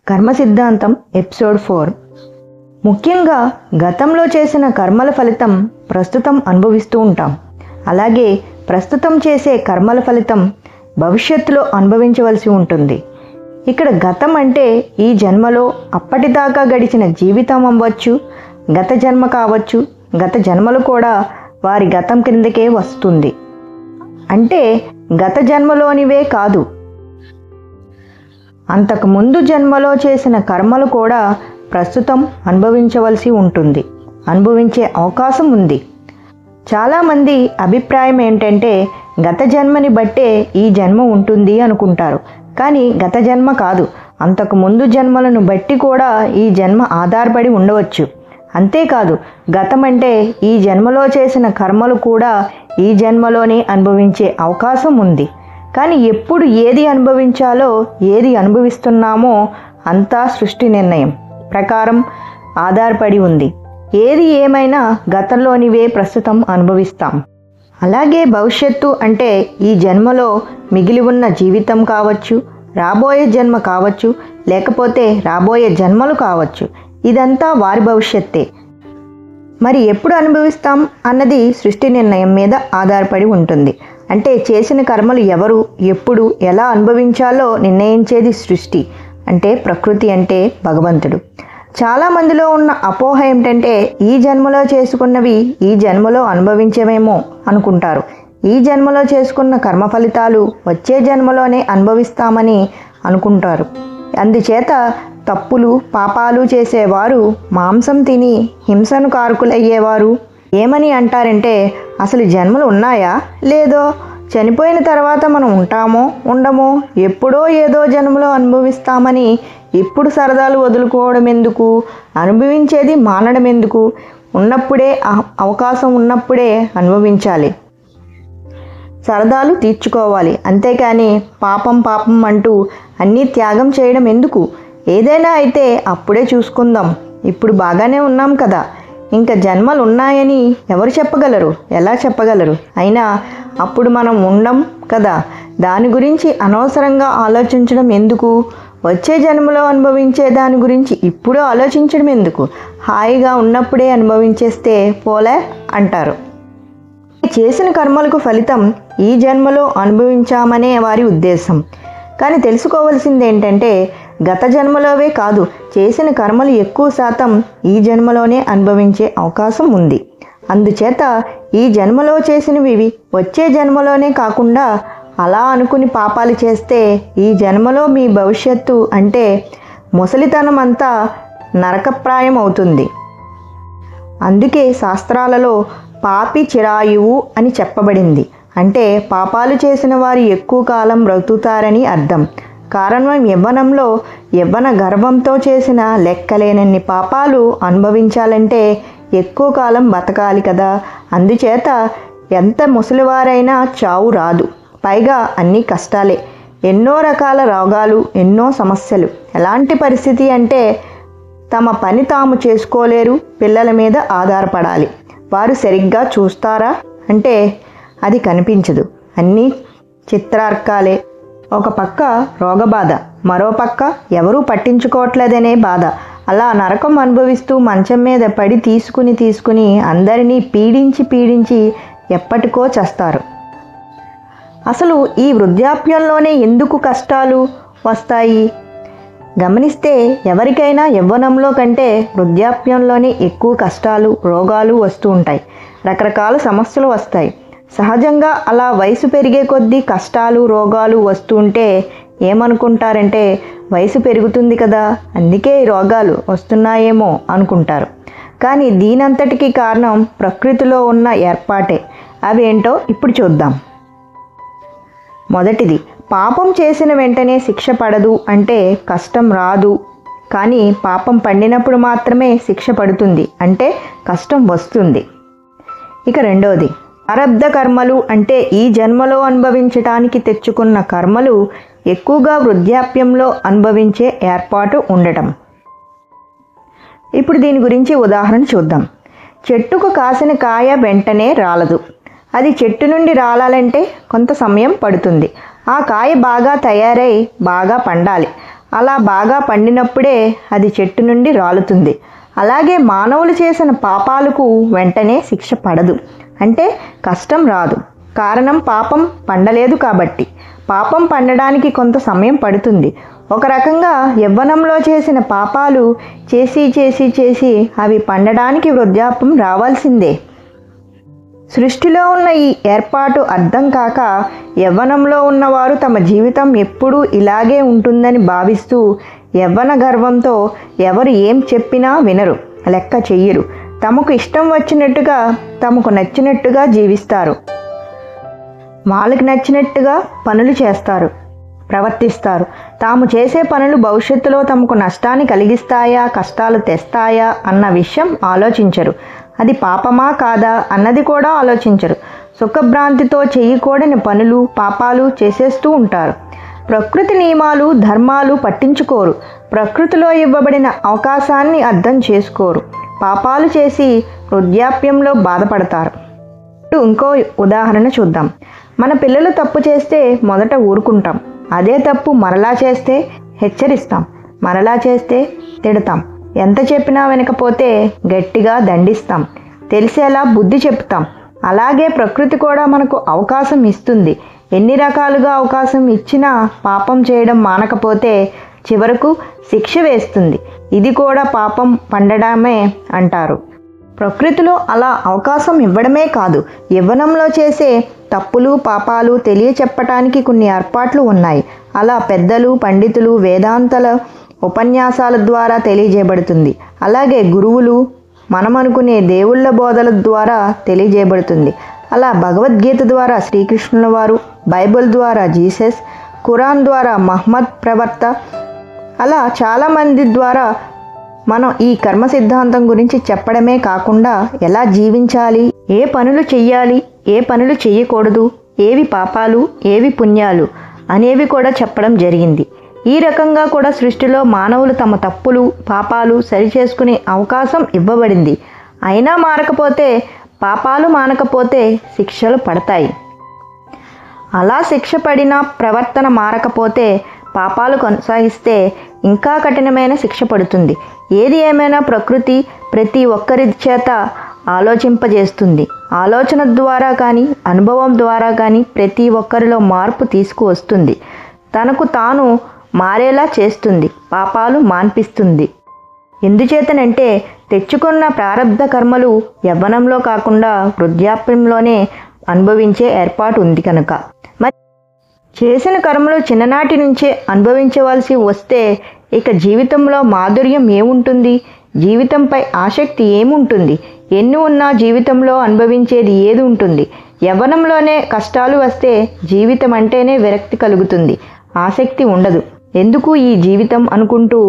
కర్మ సిద్ధాంతం ఎపిసోడ్ 4. ముఖ్యంగా గతంలో చేసిన కర్మల ఫలితం ప్రస్తుతం అనుభవిస్తూ ఉంటాం. అలాగే ప్రస్తుతం చేసే కర్మల ఫలితం భవిష్యత్తులో అనుభవించవలసి ఉంటుంది. ఇక్కడ గతం అంటే ఈ జన్మలో అప్పటిదాకా గడిచిన జీవితం అవ్వచ్చు, గత జన్మ కావచ్చు. గత జన్మలు కూడా వారి గతం క్రిందకే వస్తుంది. అంటే గత జన్మలోనివే కాదు, అంతకుముందు జన్మలో చేసిన కర్మలు కూడా ప్రస్తుతం అనుభవించవలసి ఉంటుంది, అనుభవించే అవకాశం ఉంది. చాలామంది అభిప్రాయం ఏంటంటే గత జన్మని బట్టే ఈ జన్మ ఉంటుంది అనుకుంటారు. కానీ గత జన్మ కాదు, అంతకుముందు జన్మలను బట్టి కూడా ఈ జన్మ ఆధారపడి ఉండవచ్చు. అంతేకాదు, గతం అంటే ఈ జన్మలో చేసిన కర్మలు కూడా ఈ జన్మలోనే అనుభవించే అవకాశం ఉంది. కానీ ఎప్పుడు ఏది అనుభవించాలో, ఏది అనుభవిస్తున్నామో అంతా సృష్టి నిర్ణయం ప్రకారం ఆధారపడి ఉంది. ఏది ఏమైనా గతంలోనివే ప్రస్తుతం అనుభవిస్తాం. అలాగే భవిష్యత్తు అంటే ఈ జన్మలో మిగిలి ఉన్న జీవితం కావచ్చు, రాబోయే జన్మ కావచ్చు, లేకపోతే రాబోయే జన్మలు కావచ్చు. ఇదంతా వారి భవిష్యత్తే. మరి ఎప్పుడు అనుభవిస్తాం అన్నది సృష్టి నిర్ణయం మీద ఆధారపడి ఉంటుంది. అంటే చేసిన కర్మలు ఎవరు, ఎప్పుడు, ఎలా అనుభవించాలో నిర్ణయించేది సృష్టి, అంటే ప్రకృతి, అంటే భగవంతుడు. చాలామందిలో ఉన్న అపోహ ఏమిటంటే ఈ జన్మలో చేసుకున్నవి ఈ జన్మలో అనుభవించవేమో అనుకుంటారు. ఈ జన్మలో చేసుకున్న కర్మ ఫలితాలు వచ్చే జన్మలోనే అనుభవిస్తామని అనుకుంటారు. అందుచేత తప్పులు పాపాలు చేసేవారు మాంసం తిని హింసను కారకులయ్యేవారు ఏమని అంటారంటే, అసలు జన్మలు ఉన్నాయా లేదో, చనిపోయిన తర్వాత మనం ఉంటామో ఉండమో, ఎప్పుడో ఏదో జన్మలో అనుభవిస్తామని ఇప్పుడు సరదాలు వదులుకోవడం ఎందుకు, అనుభవించేది మానడం ఎందుకు, ఉన్నప్పుడే అవకాశం ఉన్నప్పుడే అనుభవించాలి, సరదాలు తీర్చుకోవాలి. అంతేకాని పాపం పాపం అంటూ అన్నీ త్యాగం చేయడం ఎందుకు? ఏదైనా అయితే అప్పుడే చూసుకుందాం, ఇప్పుడు బాగానే ఉన్నాం కదా, ఇంకా జన్మలు ఉన్నాయని ఎవరు చెప్పగలరు, ఎలా చెప్పగలరు? అయినా అప్పుడు మనం ఉండం కదా, దాని గురించి అనవసరంగా ఆలోచించడం ఎందుకు? వచ్చే జన్మలో అనుభవించే దాని గురించి ఇప్పుడు ఆలోచించడం ఎందుకు? హాయిగా ఉన్నప్పుడే అనుభవించేస్తే పోలే అంటారు. చేసిన కర్మలకు ఫలితం ఈ జన్మలో అనుభవించామనే వారి ఉద్దేశం. కానీ తెలుసుకోవాల్సింది ఏంటంటే గత జన్మలోవే కాదు, చేసిన కర్మలు ఎక్కువ శాతం ఈ జన్మలోనే అనుభవించే అవకాశం ఉంది. అందుచేత ఈ జన్మలో చేసినవి వచ్చే జన్మలోనే కాకుండా అలా అనుకుని పాపాలు చేస్తే ఈ జన్మలో మీ భవిష్యత్తు అంటే ముసలితనం అంతా నరకప్రాయం అవుతుంది. అందుకే శాస్త్రాలలో పాపి చిరాయువు అని చెప్పబడింది. అంటే పాపాలు చేసిన వారు ఎక్కువ కాలం బ్రతుకుతారని అర్థం. కారణం యవ్వనంలో యవ్వన గర్భంతో చేసిన లెక్కలేనన్ని పాపాలు అనుభవించాలంటే ఎక్కువ కాలం బతకాలి కదా. అందుచేత ఎంత ముసలివారైనా చావు రాదు. పైగా అన్నీ కష్టాలే, ఎన్నో రకాల రోగాలు, ఎన్నో సమస్యలు. ఎలాంటి పరిస్థితి అంటే తమ పని తాము చేసుకోలేరు, పిల్లల మీద ఆధారపడాలి. వారు సరిగ్గా చూస్తారా అంటే అది కనిపించదు, అన్నీ చిత్రార్కాలే. ఒక పక్క రోగబాధ, మరో పక్క ఎవరూ పట్టించుకోవట్లేదనే బాధ. అలా నరకం అనుభవిస్తూ మంచం మీద పడి తీసుకుని అందరినీ పీడించి ఎప్పటికో చేస్తారు. అసలు ఈ వృద్ధాప్యంలోనే ఎందుకు కష్టాలు వస్తాయి? గమనిస్తే ఎవరికైనా యవ్వనంలో కంటే వృద్ధాప్యంలోనే ఎక్కువ కష్టాలు, రోగాలు వస్తూ ఉంటాయి. రకరకాల సమస్యలు వస్తాయి. సహజంగా అలా వయసు పెరిగే కొద్దీ కష్టాలు, రోగాలు వస్తుంటే ఏమనుకుంటారంటే వయసు పెరుగుతుంది కదా, అందుకే ఈ రోగాలు వస్తున్నాయేమో అనుకుంటారు. కానీ దీనంతటికీ కారణం ప్రకృతిలో ఉన్న ఏర్పాటే. అవేంటో ఇప్పుడు చూద్దాం. మొదటిది, పాపం చేసిన వెంటనే శిక్ష పడదు అంటే కష్టం రాదు. కానీ పాపం పండినప్పుడు మాత్రమే శిక్ష పడుతుంది, అంటే కష్టం వస్తుంది. ఇక రెండోది, ప్రారబ్ధ కర్మలు అంటే ఈ జన్మలో అనుభవించటానికి తెచ్చుకున్న కర్మలు ఎక్కువగా వృద్ధాప్యంలో అనుభవించే ఏర్పాటు ఉండటం. ఇప్పుడు దీని గురించి ఉదాహరణ చూద్దాం. చెట్టుకు కాసిన కాయ వెంటనే రాలదు. అది చెట్టు నుండి రాలాలంటే కొంత సమయం పడుతుంది. ఆ కాయ బాగా తయారై బాగా పండాలి. అలా బాగా పండినప్పుడే అది చెట్టు నుండి రాలుతుంది. అలాగే మానవులు చేసిన పాపాలకు వెంటనే శిక్ష పడదు, అంటే కష్టం రాదు. కారణం పాపం పండలేదు కాబట్టి. పాపం పండడానికి కొంత సమయం పడుతుంది. ఒక రకంగా యవ్వనంలో చేసిన పాపాలు చేసి చేసి చేసి అవి పండడానికి వృద్ధాప్యం రావాల్సిందే. సృష్టిలో ఉన్న ఈ ఏర్పాటు అర్థం కాక యవ్వనంలో ఉన్నవారు తమ జీవితం ఎప్పుడూ ఇలాగే ఉంటుందని భావిస్తూ యవ్వన గర్వంతో ఎవరు ఏం చెప్పినా వినరు, లెక్క చెయ్యరు. తమకు ఇష్టం వచ్చినట్టుగా, తమకు నచ్చినట్టుగా జీవిస్తారు. వాళ్ళకి నచ్చినట్టుగా పనులు చేస్తారు, ప్రవర్తిస్తారు. తాము చేసే పనులు భవిష్యత్తులో తమకు నష్టాన్ని కలిగిస్తాయా, కష్టాలు తెస్తాయా అన్న విషయం ఆలోచించరు. అది పాపమా కాదా అన్నది కూడా ఆలోచించరు. సుఖభ్రాంతితో చేయకూడని పనులు, పాపాలు చేసేస్తూ ఉంటారు. ప్రకృతి నియమాలు, ధర్మాలు పట్టించుకోరు. ప్రకృతిలో ఇవ్వబడిన అవకాశాన్ని అర్థం చేసుకోరు. పాపాలు చేసి వృద్ధాప్యంలో బాధపడతారు. ఇంకో ఉదాహరణ చూద్దాం. మన పిల్లలు తప్పు చేస్తే మొదట ఊరుకుంటాం. అదే తప్పు మరలా చేస్తే హెచ్చరిస్తాం, మరలా చేస్తే తిడతాం. ఎంత చెప్పినా వినకపోతే గట్టిగా దండిస్తాం, తెలిసేలా బుద్ధి చెప్తాం. అలాగే ప్రకృతి కూడా మనకు అవకాశం ఇస్తుంది. ఎన్ని రకాలుగా అవకాశం ఇచ్చినా పాపం చేయడం మానకపోతే చివరకు శిక్ష వేస్తుంది. ఇది కూడా పాపం పండడమే అంటారు. ప్రకృతిలో అలా అవకాశం ఇవ్వడమే కాదు, యవ్వనంలో చేసే తప్పులు, పాపాలు తెలియచెప్పటానికి కొన్ని ఏర్పాట్లు ఉన్నాయి. అలా పెద్దలు, పండితులు, వేదాంతల ఉపన్యాసాల ద్వారా తెలియజేయబడుతుంది. అలాగే గురువులు, మనం అనుకునే దేవుళ్ళ బోధల ద్వారా తెలియజేయబడుతుంది. అలా భగవద్గీత ద్వారా శ్రీకృష్ణుల వారు, బైబిల్ ద్వారా జీసస్, ఖురాన్ ద్వారా మహమ్మద్ ప్రవక్త, అలా చాలామంది ద్వారా మనం ఈ కర్మ సిద్ధాంతం గురించి చెప్పడమే కాకుండా ఎలా జీవించాలి, ఏ పనులు చెయ్యాలి, ఏ పనులు చెయ్యకూడదు, ఏవి పాపాలు, ఏవి పుణ్యాలు అనేవి కూడా చెప్పడం జరిగింది. ఈ రకంగా కూడా సృష్టిలో మానవులు తమ తప్పులు, పాపాలు సరిచేసుకునే అవకాశం ఇవ్వబడింది. అయినా మారకపోతే, పాపాలు మానకపోతే శిక్షలు పడతాయి. అలా శిక్ష పడిన ప్రవర్తన మారకపోతే, పాపాలు కొనసాగిస్తే ఇంకా కఠినమైన శిక్ష పడుతుంది. ఏది ఏమైనా ప్రకృతి ప్రతి ఒక్కరి చేత ఆలోచింపజేస్తుంది. ఆలోచన ద్వారా కానీ, అనుభవం ద్వారా కానీ ప్రతి ఒక్కరిలో మార్పు తీసుకువస్తుంది. తనకు తాను మారేలా చేస్తుంది, పాపాలు మాన్పిస్తుంది. ఎందుచేతనంటే తెచ్చుకున్న ప్రారబ్ధ కర్మలు యవ్వనంలో కాకుండా వృద్ధాప్యంలోనే అనుభవించే ఏర్పాటు ఉంది కనుక. మరి చేసిన కర్మలు చిన్ననాటి నుంచే అనుభవించవలసి వస్తే ఇక జీవితంలో మాధుర్యం ఏముంటుంది? జీవితంపై ఆసక్తి ఏముంటుంది? ఎన్ని ఉన్నా జీవితంలో అనుభవించేది ఏది ఉంటుంది? యవ్వనంలోనే కష్టాలు వస్తే జీవితం అంటేనే విరక్తి కలుగుతుంది, ఆసక్తి ఉండదు. ఎందుకు ఈ జీవితం అనుకుంటూ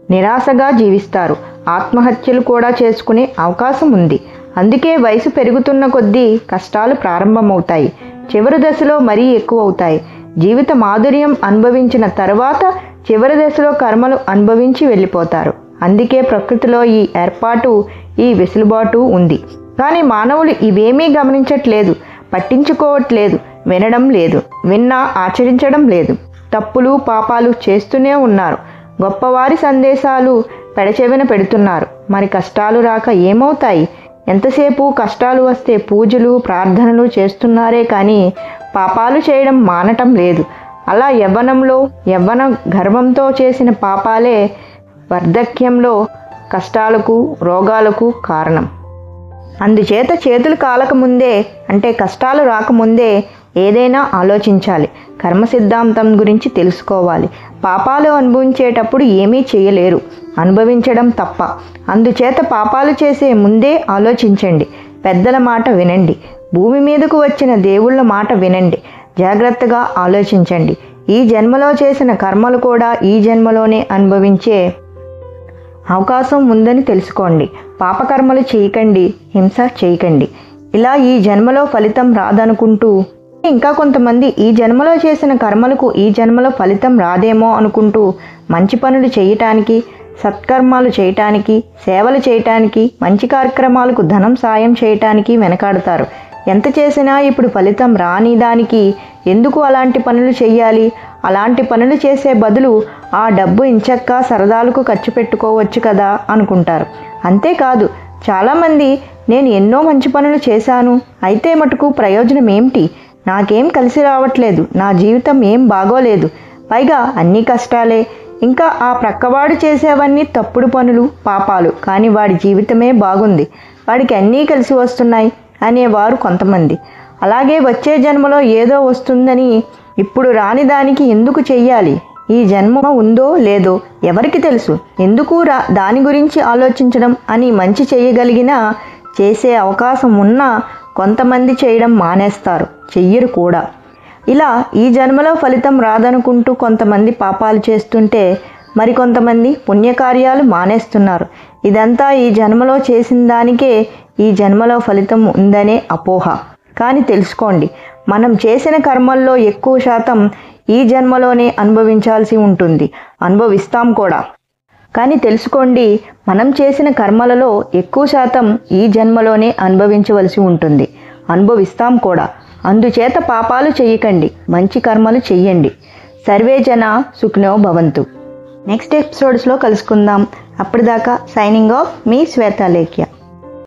నిరాశగా జీవిస్తారు. ఆత్మహత్యలు కూడా చేసుకునే అవకాశం ఉంది. అందుకే వయసు పెరుగుతున్న కొద్దీ కష్టాలు ప్రారంభమవుతాయి. చివరి దశలో మరీ ఎక్కువ అవుతాయి. జీవిత మాధుర్యం అనుభవించిన తర్వాత చివరి దశలో కర్మలు అనుభవించి వెళ్ళిపోతారు. అందుకే ప్రకృతిలో ఈ ఏర్పాటు, ఈ వెసులుబాటు ఉంది. కానీ మానవులు ఇవేమీ గమనించట్లేదు, పట్టించుకోవట్లేదు, వినడం లేదు, విన్నా ఆచరించడం లేదు. తప్పులు, పాపాలు చేస్తూనే ఉన్నారు. గొప్పవారి సందేశాలు పెడచెవిన పెడుతున్నారు. మరి కష్టాలు రాక ఏమవుతాయి? ఎంతసేపు కష్టాలు వస్తే పూజలు, ప్రార్థనలు చేస్తున్నారే కానీ పాపాలు చేయడం మానటం లేదు. అలా యవ్వన గర్వంతో చేసిన పాపాలే వార్ధక్యంలో కష్టాలకు, రోగాలకు కారణం. అందుచేత చేతులు కాలకముందే, అంటే కష్టాలు రాకముందే ఏదైనా ఆలోచించాలి. కర్మ సిద్ధాంతం గురించి తెలుసుకోవాలి. పాపాలు అనుభవించేటప్పుడు ఏమీ చేయలేరు, అనుభవించడం తప్ప. అందుచేత పాపాలు చేసే ముందే ఆలోచించండి. పెద్దల మాట వినండి. భూమి మీదకు వచ్చిన దేవుళ్ళ మాట వినండి. జాగ్రత్తగా ఆలోచించండి. ఈ జన్మలో చేసిన కర్మలు కూడా ఈ జన్మలోనే అనుభవించే అవకాశం ఉందని తెలుసుకోండి. పాపకర్మలు చేయకండి, హింస చేయకండి. ఇలా ఈ jన్మలో ఫలితం రాదనుకుంటూ, ఇంకా కొంతమంది ఈ జన్మలో చేసిన కర్మలకు ఈ జన్మలో ఫలితం రాదేమో అనుకుంటూ మంచి పనులు చేయటానికి, సత్కర్మాలు చేయటానికి, సేవలు చేయటానికి, మంచి కార్యక్రమాలకు ధనం సాయం చేయటానికి వెనకాడతారు. ఎంత చేసినా ఇప్పుడు ఫలితం రాని దానికి ఎందుకు అలాంటి పనులు చెయ్యాలి? అలాంటి పనులు చేసే బదులు ఆ డబ్బు ఇంచక్కా సరదాలకు ఖర్చు పెట్టుకోవచ్చు కదా అనుకుంటారు. అంతేకాదు, చాలామంది నేను ఎన్నో మంచి పనులు చేశాను, అయితే మటుకు ప్రయోజనం ఏమిటి? నాకేం కలిసి రావట్లేదు, నా జీవితం ఏం బాగోలేదు, పైగా అన్నీ కష్టాలే, ఇంకా ఆ ప్రక్కవాడు చేసేవన్నీ తప్పుడు పనులు, పాపాలు, కానీ వాడి జీవితమే బాగుంది, వాడికి అన్నీ కలిసి వస్తున్నాయి అనేవారు కొంతమంది. అలాగే వచ్చే జన్మలో ఏదో వస్తుందని ఇప్పుడు రాని దానికి ఎందుకు చెయ్యాలి? ఈ జన్మ ఉందో లేదో ఎవరికి తెలుసు, ఎందుకు దాని గురించి ఆలోచించడం అని మంచి చేయగలిగినా చేసే అవకాశం ఉన్నా కొంతమంది చేయడం మానేస్తారు, చెయ్యరు కూడా. ఇలా ఈ జన్మలో ఫలితం రాదనుకుంటూ కొంతమంది పాపాలు చేస్తుంటే మరికొంతమంది పుణ్యకార్యాలు మానేస్తున్నారు. ఇదంతా ఈ జన్మలో చేసిన దానికే ఈ జన్మలో ఫలితం ఉందనే అపోహ. కానీ తెలుసుకోండి, మనం చేసిన కర్మల్లో ఎక్కువ శాతం ఈ జన్మలోనే అనుభవించాల్సి ఉంటుంది, అనుభవిస్తాం కూడా. కానీ తెలుసుకోండి, మనం చేసిన కర్మలలో ఎక్కువ శాతం ఈ జన్మలోనే అనుభవించవలసి ఉంటుంది, అనుభవిస్తాం కూడా. అందుచేత పాపాలు చెయ్యకండి, మంచి కర్మలు చెయ్యండి. సర్వే జన సుఖినో భవంతు. నెక్స్ట్ ఎపిసోడ్స్లో కలుసుకుందాం. అప్పటిదాకా సైనింగ్ ఆఫ్, మీ శ్వేతాలేఖ్య.